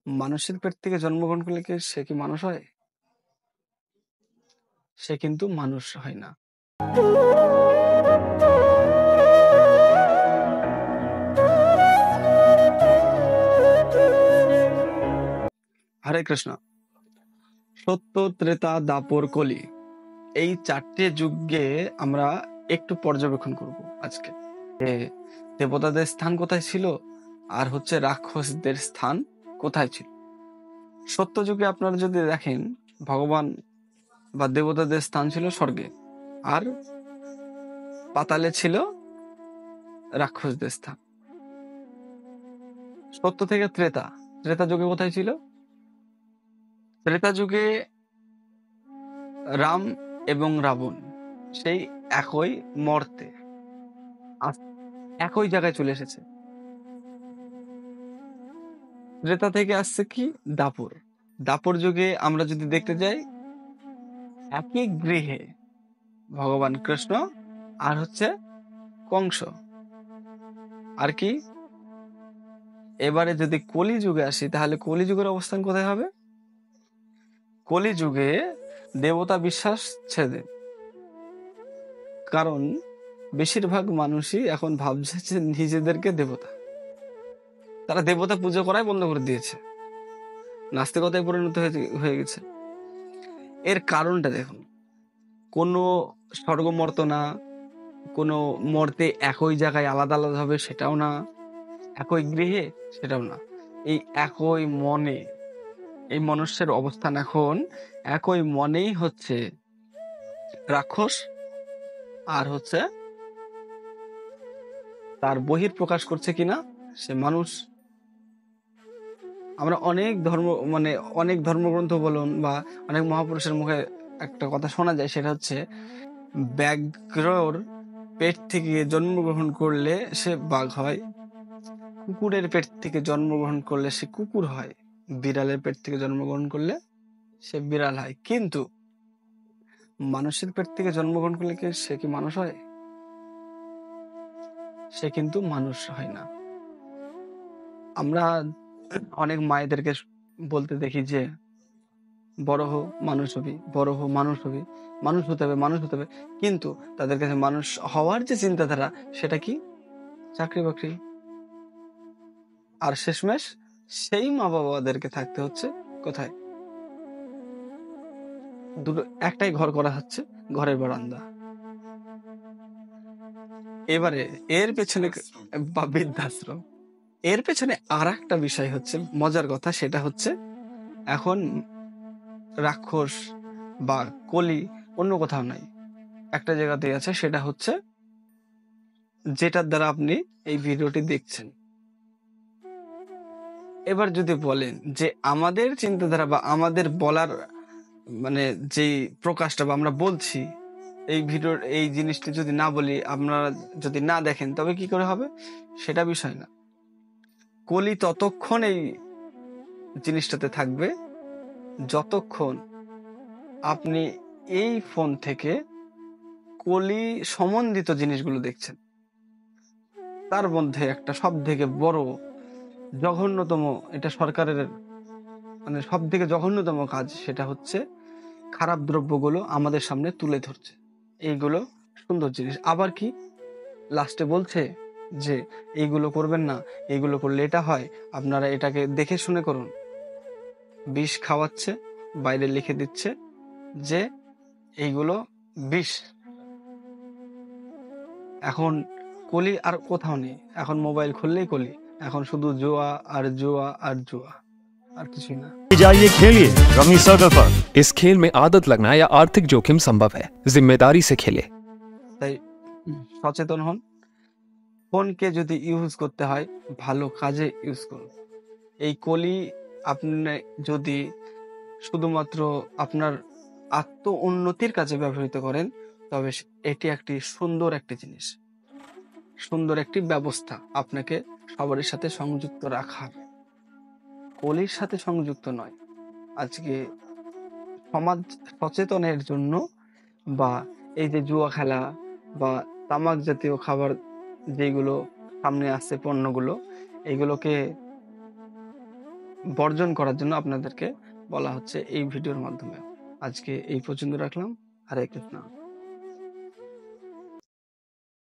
মানুষের পেট থেকে জন্মগ্রহণ করলে কি সে কি মানুষ হয়? সে কিন্তু মানুষ হয় না। হরে কৃষ্ণ। সত্য, ত্রেতা, দাপর, কলি, এই 4টে যুগে আমরা একটু পর্যবেক্ষণ করব আজকে। দেবতাদের স্থান কোথায় ছিল আর হচ্ছে রাক্ষসদের স্থান কোথায় ছিল। সত্য যুগে আপনারা যদি দেখেন, ভগবান বা দেবতাদের স্থান ছিল স্বর্গে, আর পাতালে ছিল রাক্ষসদের স্থান। সত্য থেকে ত্রেতা, ত্রেতা যুগে কোথায় ছিল? ত্রেতা যুগে রাম এবং রাবণ সেই একই মর্তে একই জায়গায় চলে এসেছে। ত্রেতা থেকে আসছে কি? দাপর। দাপর যুগে আমরা যদি দেখতে যাই, একই গৃহে ভগবান কৃষ্ণ আর হচ্ছে কংস। আর কি, এবারে যদি কলি যুগে আসি, তাহলে কলি যুগের অবস্থান কোথায় হবে? কলি যুগে দেবতা বিশ্বাস ছেড়ে, কারণ বেশিরভাগ মানুষই এখন ভাবছে যে নিজেদেরকে দেবতা। তারা দেবতা পুজো করাই বন্ধ করে দিয়েছে, নাস্তিকতায় পরিণত হয়ে গেছে। এর কারণটা দেখুন, কোনো স্বর্গমর্ত না, কোনো মর্তে একই জায়গায় আলাদা আলাদা হবে সেটাও না, একই গৃহে সেটাও না, এই একই মনে, এই মনুষ্যের অবস্থান এখন একই মনেই হচ্ছে রাক্ষস আর হচ্ছে তার বহির প্রকাশ করছে কিনা সে মানুষ। আমরা অনেক ধর্মগ্রন্থ বলুন বা অনেক মহাপুরুষের মুখে একটা কথা শোনা যায়, সেটা হচ্ছে ব্যাঘ্রর পেট থেকে জন্মগ্রহণ করলে সে বাঘ হয়, কুকুরের পেট থেকে জন্মগ্রহণ করলে সে কুকুর হয়, বিড়ালের পেট থেকে জন্মগ্রহণ করলে সে বিড়াল হয়। কিন্তু মানুষের পেট থেকে জন্মগ্রহণ করলে কি সে কি মানুষ হয়? সে কিন্তু মানুষ হয় না। আমরা অনেক মায়েদেরকে বলতে দেখি যে বড় হো মানুষ হবি, বড় হো মানুষ হবি, মানুষ হতে হবে, মানুষ হতে হবে। কিন্তু তাদের কাছে মানুষ হওয়ার যে চিন্তাধারা, সেটা কি? চাকরি বাকরি। আর শেষমেশ সেই মা বাবাদেরকে থাকতে হচ্ছে কোথায়? দুটো একটাই ঘর করা হচ্ছে, ঘরের বারান্দা। এবারে এর পেছনে বা বৃদ্ধাশ্রম, এর পেছনে আর একটা বিষয় হচ্ছে মজার কথা, সেটা হচ্ছে এখন রাক্ষস বা কলি অন্য কোথাও নাই, একটা জায়গাতেই আছে, সেটা হচ্ছে যেটার দ্বারা আপনি এই ভিডিওটি দেখছেন। এবার যদি বলেন যে আমাদের চিন্তাধারা বা আমাদের বলার যেই প্রকাশটা বা আমরা বলছি, এই ভিডিওর এই জিনিসটি যদি না বলি, আপনারা যদি না দেখেন, তবে কি করে হবে? সেটা বিষয় না। কলি ততক্ষণ এই জিনিসটাতে থাকবে যতক্ষণ আপনি এই ফোন থেকে কলি সম্বন্ধিত জিনিসগুলো দেখছেন। তার মধ্যে একটা সব থেকে বড় জঘন্যতম, এটা সরকারের সব থেকে জঘন্যতম কাজ, সেটা হচ্ছে খারাপ দ্রব্যগুলো আমাদের সামনে তুলে ধরছে। এইগুলো সুন্দর জিনিস, আবার কি লাস্টে বলছে যে এইগুলো করবেন না, এইগুলো করলে এটা হয়, আপনারা এটাকে দেখে শুনে করুন। বিষ খাওয়াচ্ছে, বাইরে লিখে দিচ্ছে যে এইগুলো বিষ। এখন কলি আর কোথাও নেই, এখন মোবাইল খুললেই কলি, এখন শুধু জুয়া আর জুয়া আর জুয়া, আর কিছুই না। जाइए खेलिए रमी सर्कल पर। इस खेल में आदत लगना या आर्थिक जोखिम संभव है, जिम्मेदारी से खेले। তাই সচেতন হন। ফোনকে যদি ইউজ করতে হয়, ভালো কাজে ইউজ করুন। এই কলি আপনি যদি শুধুমাত্র আপনার আত্ম উন্নতির কাজে ব্যবহৃত করেন, তবে এটি একটি সুন্দর একটি জিনিস, সুন্দর একটি ব্যবস্থা আপনাকে সবার সাথে সংযুক্ত রাখার, কলির সাথে সংযুক্ত নয়। আজকে সমাজ সচেতনের জন্য বা এই যে জুয়া খেলা বা তামাক জাতীয় খাবার যেগুলো সামনে আসছে, পণ্যগুলো, এইগুলোকে বর্জন করার জন্য আপনাদেরকে বলা হচ্ছে এই ভিডিওর মাধ্যমে। আজকে এই পর্যন্ত রাখলাম। হরে কৃষ্ণ।